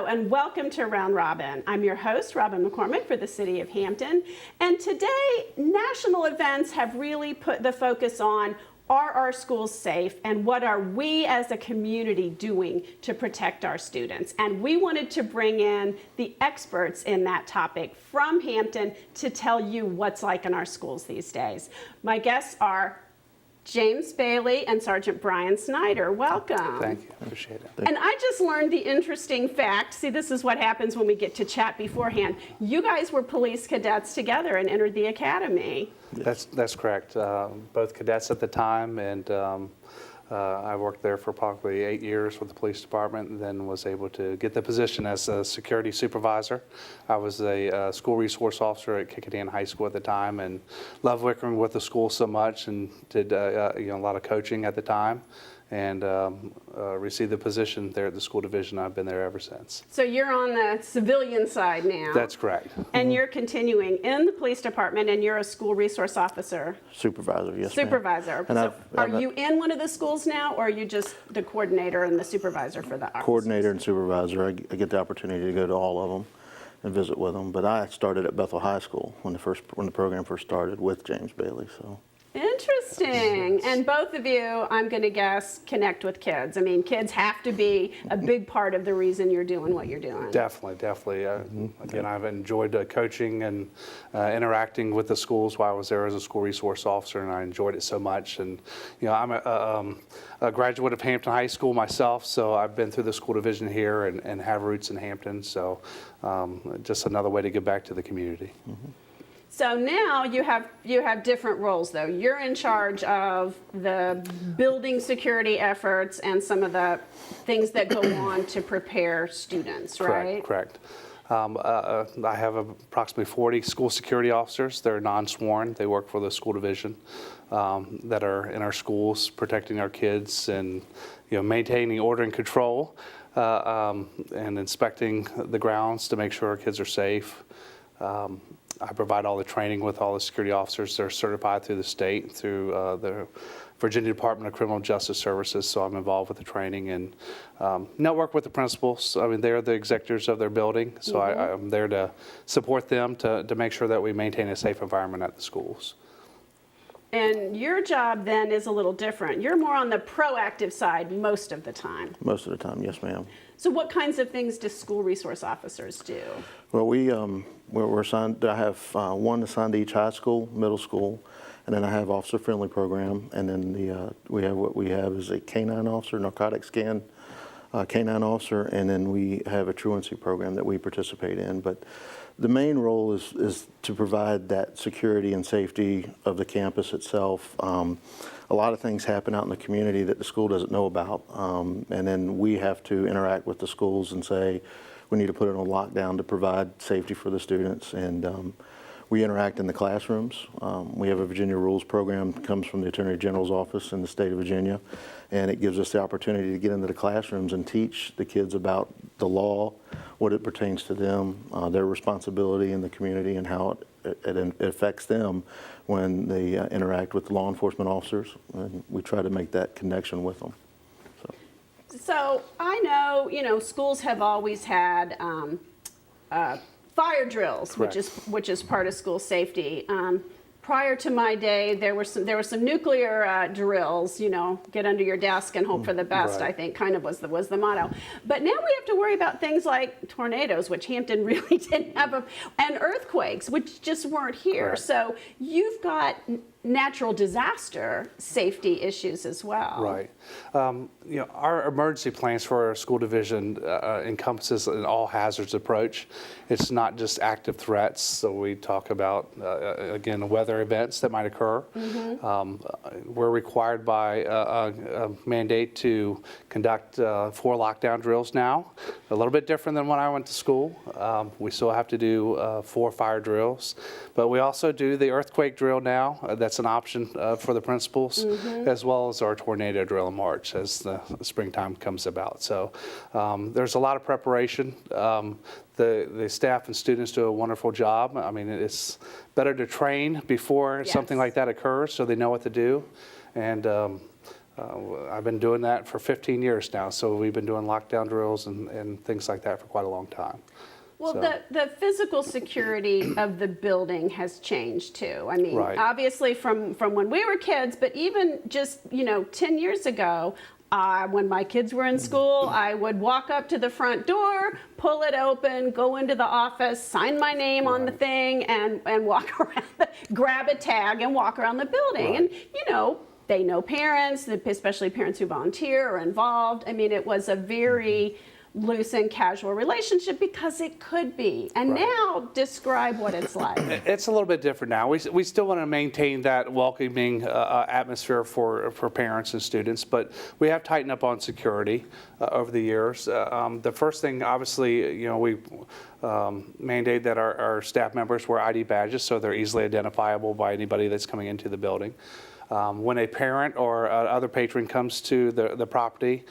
Hello and welcome to Round Robin. I'm your host, Robin McCormick for the City of Hampton. And today, national events have really put the focus on, are our schools safe and what are we as a community doing to protect our students? And we wanted to bring in the experts in that topic from Hampton to tell you what's like in our schools these days. My guests are James Bailey and Sergeant Brian Snyder. Welcome. Thank you. Appreciate it. And I just learned the interesting fact. See, this is what happens when we get to chat beforehand. You guys were police cadets together and entered the academy. That's correct. Both cadets at the time, and I worked there for probably 8 years with the police department, and then was able to get the position as a security supervisor. I was a school resource officer at Kickadan High School at the time, and loved working with the school so much, and did a lot of coaching at the time, and received the position there at the school division. I've been there ever since. So you're on the civilian side now. That's correct. And you're continuing in the police department, and you're a school resource officer. Supervisor, yes, Supervisor. And so are you in one of the schools now, or are you just the coordinator and the supervisor for the office? Coordinator and supervisor. I get the opportunity to go to all of them and visit with them. But I started at Bethel High School when the program first started with James Bailey. So. Interesting. And both of you, I'm going to guess, connect with kids. I mean, kids have to be a big part of the reason you're doing what you're doing. Definitely. Again, I've enjoyed coaching and interacting with the schools while I was there as a school resource officer, and I enjoyed it so much. And I'm a graduate of Hampton High School myself, so I've been through the school division here and have roots in Hampton. So just another way to give back to the community. Mm-hmm. So now you have different roles, though. You're in charge of the building security efforts and some of the things that go on to prepare students, right? Correct. I have approximately 40 school security officers. They're non-sworn. They work for the school division that are in our schools, protecting our kids and maintaining order and control and inspecting the grounds to make sure our kids are safe. I provide all the training with all the security officers. They're certified through the state, through the Virginia Department of Criminal Justice Services, so I'm involved with the training and network with the principals. I mean, they're the executors of their building, so I'm there to support them to make sure that we maintain a safe environment at the schools. And your job then is a little different. You're more on the proactive side most of the time. Most of the time, yes, ma'am. So what kinds of things do school resource officers do? Well, we're assigned. I have one assigned to each high school, middle school, and then I have officer-friendly program. And then what we have is a canine officer, narcotic scan canine officer, and then we have a truancy program that we participate in. But the main role is to provide that security and safety of the campus itself. A lot of things happen out in the community that the school doesn't know about, and then we have to interact with the schools and say, we need to put it on lockdown to provide safety for the students. And we interact in the classrooms. We have a Virginia Rules program that comes from the Attorney General's office in the state of Virginia, and it gives us the opportunity to get into the classrooms and teach the kids about the law, what it pertains to them, their responsibility in the community, and how it affects them when they interact with law enforcement officers. And we try to make that connection with them. So I know, schools have always had fire drills, which is part of school safety. Prior to my day, there were some nuclear drills. Get under your desk and hope for the best. Right. I think kind of was the motto. But now we have to worry about things like tornadoes, which Hampton really didn't have, and earthquakes, which just weren't here. Right. So you've got natural disaster safety issues as well. Right. Our emergency plans for our school division encompasses an all hazards approach. It's not just active threats. So we talk about, again, weather events that might occur. We're required by a mandate to conduct 4 lockdown drills now. A little bit different than when I went to school. We still have to do 4 fire drills, but we also do the earthquake drill now. That's an option for the principals, as well as our tornado drill in March as the springtime comes about. So there's a lot of preparation. The staff and students do a wonderful job. I mean, it's better to train before something like that occurs so they know what to do. And I've been doing that for 15 years now, so we've been doing lockdown drills and things like that for quite a long time. Well, So- the physical security of the building has changed too. I mean, Right. obviously from when we were kids, but even just, 10 years ago, when my kids were in school, I would walk up to the front door, pull it open, go into the office, sign my name on the thing, and walk around, grab a tag and walk around the building. Right. And, they know parents, especially parents who volunteer or involved. I mean, it was a very loose and casual relationship because it could be. And Right. now describe what it's like. It's a little bit different now. We still want to maintain that welcoming atmosphere for parents and students, but we have tightened up on security over the years. The first thing, obviously, we mandated that our staff members wear ID badges so they're easily identifiable by anybody that's coming into the building. When a parent or other patron comes to the property,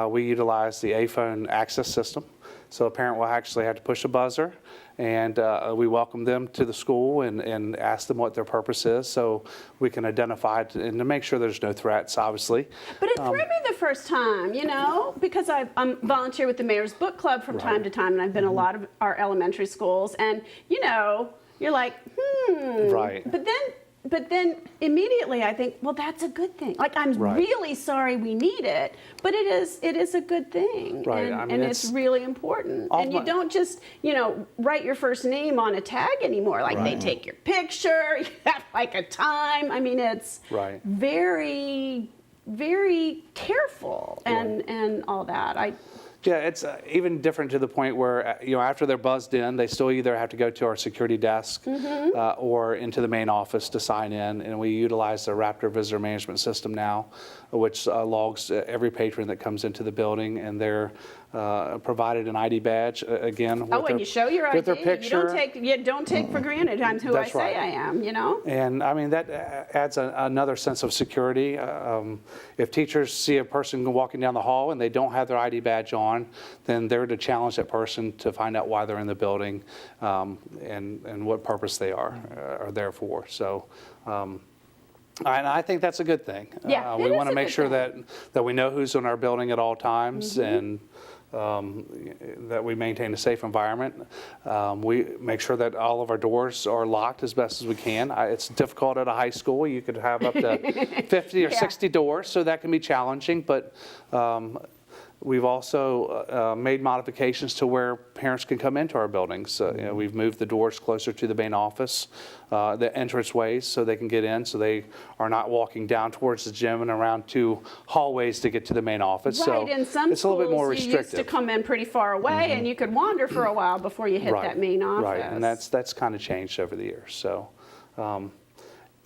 we utilize the A-phone access system. So a parent will actually have to push a buzzer, and we welcome them to the school and ask them what their purpose is so we can identify it and to make sure there's no threats, obviously. But it threw me the first time, because I'm volunteer with the Mayor's Book Club from time to time, and I've been a lot of our elementary schools, and, you're like, Right. But then immediately I think, well, that's a good thing. Like, I'm Right. really sorry we need it, but it is a good thing. Right. And, I mean, it's really important. And you my- don't just, write your first name on a tag anymore. Like, they Right. take your picture, you have like a time. I mean, it's Right. very, very careful and all that. Yeah, it's even different to the point where, after they're buzzed in, they still either have to go to our security desk or into the main office to sign in. And we utilize the Raptor Visitor Management System now, which logs every patron that comes into the building, and they're provided an ID badge, again. Oh, and you show your ID. With their picture. You don't take for granted I'm who That's I say right. I am, And I mean, that adds another sense of security. If teachers see a person walking down the hall and they don't have their ID badge on, then they're to challenge that person to find out why they're in the building and what purpose they are there for. So, and I think that's a good thing. Yeah, we it want is to a make good sure thing. that we know who's in our building at all times and that we maintain a safe environment. We make sure that all of our doors are locked as best as we can. It's difficult at a high school. You could have up to 50 or 60 doors, so that can be challenging. But we've also made modifications to where parents can come into our buildings. We've moved the doors closer to the main office, the entranceways, so they can get in, so they are not walking down towards the gym and around two hallways to get to the main office. Right, So in some it's a little bit more schools, you used restrictive. to come in pretty far away, and you could wander for a while before you hit that main office. Right, and that's kind of changed over the years. So,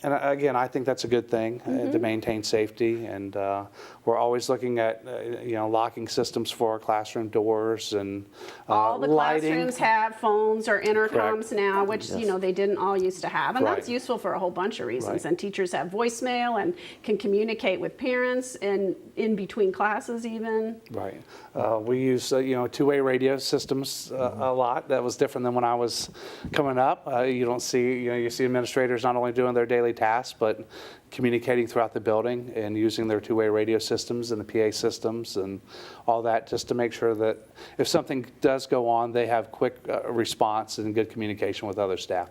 and again, I think that's a good thing to maintain safety. And we're always looking at locking systems for our classroom doors and All the lighting. classrooms have phones or intercoms Correct. now, which they didn't all used to have, and that's Right. useful for a whole bunch of reasons. Right. And teachers have voicemail and can communicate with parents and in between classes even. Right. We use two-way radio systems a lot. That was different than when I was coming up. You don't see you see administrators not only doing their daily tasks but communicating throughout the building and using their two-way radio systems and the PA systems and all that, just to make sure that if something does go on, they have quick response and good communication with other staff.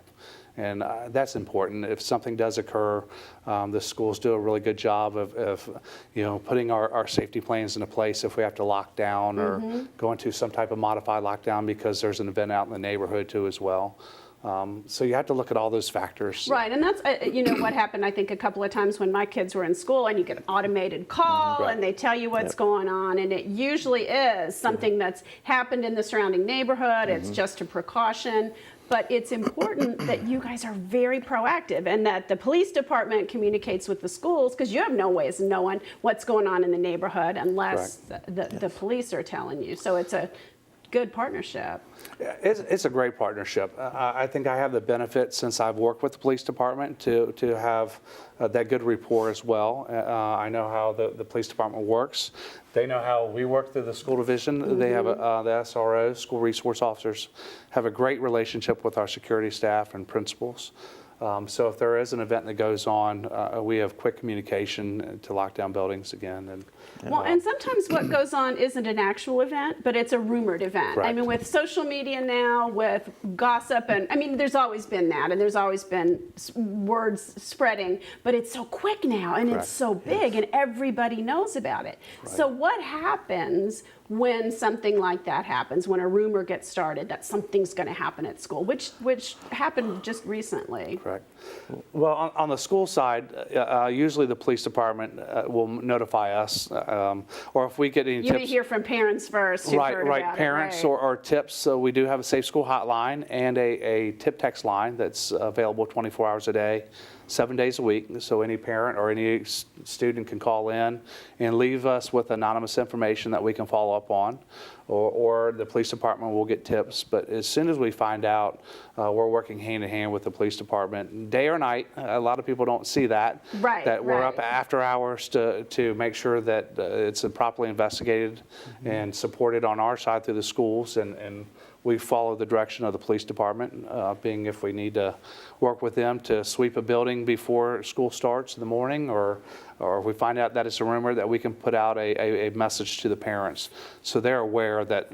And that's important. If something does occur, the schools do a really good job of putting our safety plans into place if we have to lock down or go into some type of modified lockdown because there's an event out in the neighborhood too as well. So you have to look at all those factors. Right, and that's what happened, I think, a couple of times when my kids were in school, and you get an automated call, Right. and they tell you what's going on, and it usually is something that's happened in the surrounding neighborhood. It's just a precaution. But it's important that you guys are very proactive and that the police department communicates with the schools, because you have no ways of knowing what's going on in the neighborhood unless the police are telling you. So it's a good partnership. It's a great partnership. I think I have the benefit, since I've worked with the police department, to have that good rapport as well. I know how the police department works. They know how we work through the school division. They have the SROs, school resource officers, have a great relationship with our security staff and principals. So if there is an event that goes on, we have quick communication to lock down buildings again. Well, and sometimes what goes on isn't an actual event, but it's a rumored event. I Correct. mean, with social media now, with gossip, and I mean, there's always been that, and there's always been words spreading, but it's so quick now, and Correct. it's so big, and everybody knows about it. So what happens when something like that happens, when a rumor gets started that something's going to happen at school, which happened just recently? Correct. Well, on the school side, usually the police department will notify us, or if we get any You may tips. hear from parents first who've heard Right, about it, parents right. or tips. So we do have a Safe School hotline and a tip text line that's available 24 hours a day, 7 days a week. So any parent or any student can call in and leave us with anonymous information that we can follow up on, or the police department will get tips. But as soon as we find out, we're working hand in hand with the police department, day or night. A lot of people don't see that. Right, That we're up right. after hours to make sure that it's properly investigated and supported on our side through the schools, and we follow the direction of the police department, being if we need to work with them to sweep a building before school starts in the morning, or if we find out that it's a rumor, that we can put out a message to the parents so they're aware that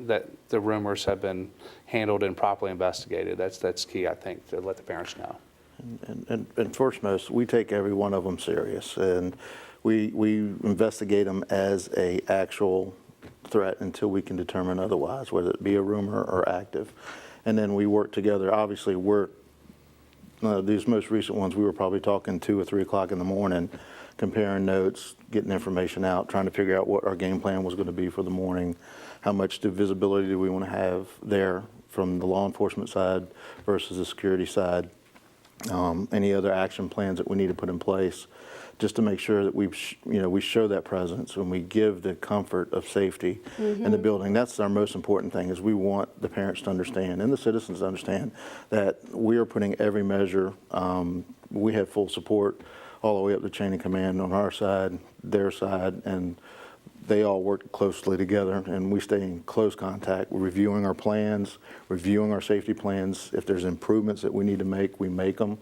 the rumors have been handled and properly investigated. That's key, I think, to let the parents know. And foremost, we take every one of them serious, and we investigate them as a actual threat until we can determine otherwise, whether it be a rumor or active. And then we work together. Obviously, these most recent ones, we were probably talking 2 or 3 o'clock in the morning, comparing notes, getting information out, trying to figure out what our game plan was going to be for the morning, how much visibility do we want to have there from the law enforcement side versus the security side, any other action plans that we need to put in place, just to make sure that we show that presence and we give the comfort of safety in the building. That's our most important thing, is we want the parents to understand and the citizens to understand that we are putting every measure. We have full support all the way up the chain of command on our side, their side, and they all work closely together, and we stay in close contact. We're reviewing our plans, reviewing our safety plans. If there's improvements that we need to make, we make them.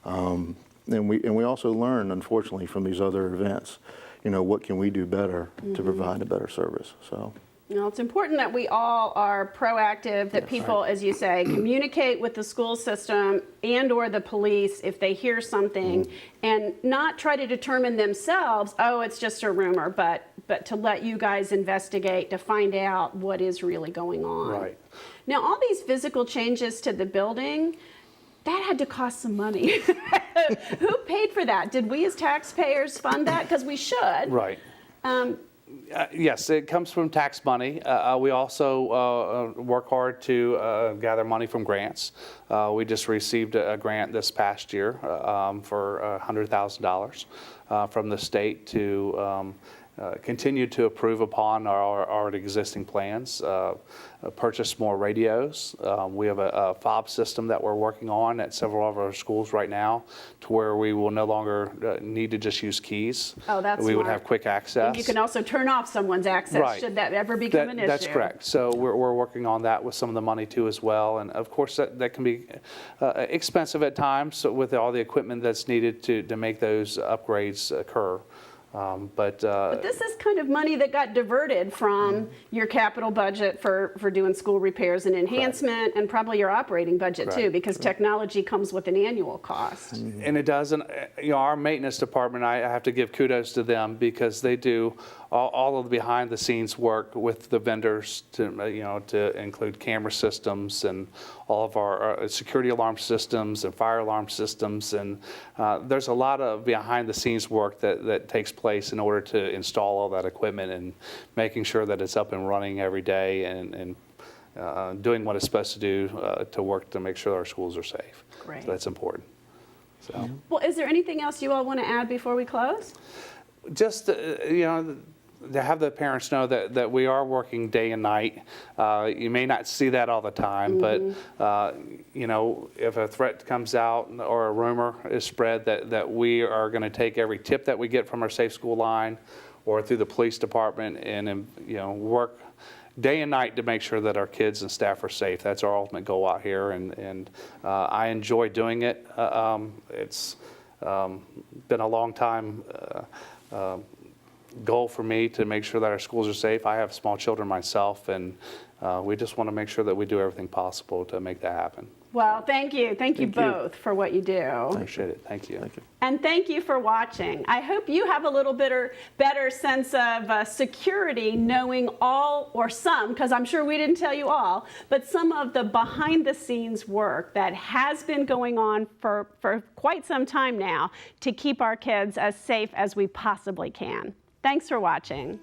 And we also learn, unfortunately, from these other events, what can we do better to provide a better service. So. It's important that we all are proactive, that people, as you say, communicate with the school system and or the police if they hear something, and not try to determine themselves, oh, it's just a rumor, but to let you guys investigate to find out what is really going on. Right. Now, all these physical changes to the building, that had to cost some money. Who paid for that? Did we as taxpayers fund that? Because we should. Right. Yes, it comes from tax money. We also work hard to gather money from grants. We just received a grant this past year for $100,000 from the state to continue to improve upon our existing plans, purchase more radios. We have a fob system that we're working on at several of our schools right now, to where we will no longer need to just use keys. Oh, that's We would smart. have quick access. And you can also turn off someone's access Right. should that ever become an issue. That's correct. So we're working on that with some of the money too as well. And of course that can be expensive at times with all the equipment that's needed to make those upgrades occur. But This is kind of money that got diverted from your capital budget for doing school repairs and enhancement, and probably your operating budget too, Right. because technology comes with an annual cost. And it does, and our maintenance department, I have to give kudos to them, because they do all of the behind the scenes work with the vendors to include camera systems and all of our security alarm systems and fire alarm systems, and there's a lot of behind the scenes work that takes place in order to install all that equipment and making sure that it's up and running every day and doing what it's supposed to do to work to make sure our schools are safe. Great. So that's important. So. Well, is there anything else you all want to add before we close? Just, to have the parents know that we are working day and night. You may not see that all the time, but, if a threat comes out or a rumor is spread, that we are going to take every tip that we get from our Safe School line or through the police department and work day and night to make sure that our kids and staff are safe. That's our ultimate goal out here, and I enjoy doing it. It's been a long time goal for me to make sure that our schools are safe. I have small children myself, and we just want to make sure that we do everything possible to make that happen. Well, thank you. Thank you both for what you do. Appreciate it. Thank you. Thank you. And thank you for watching. I hope you have a little better sense of security, knowing all, or some, because I'm sure we didn't tell you all, but some of the behind the scenes work that has been going on for quite some time now to keep our kids as safe as we possibly can. Thanks for watching.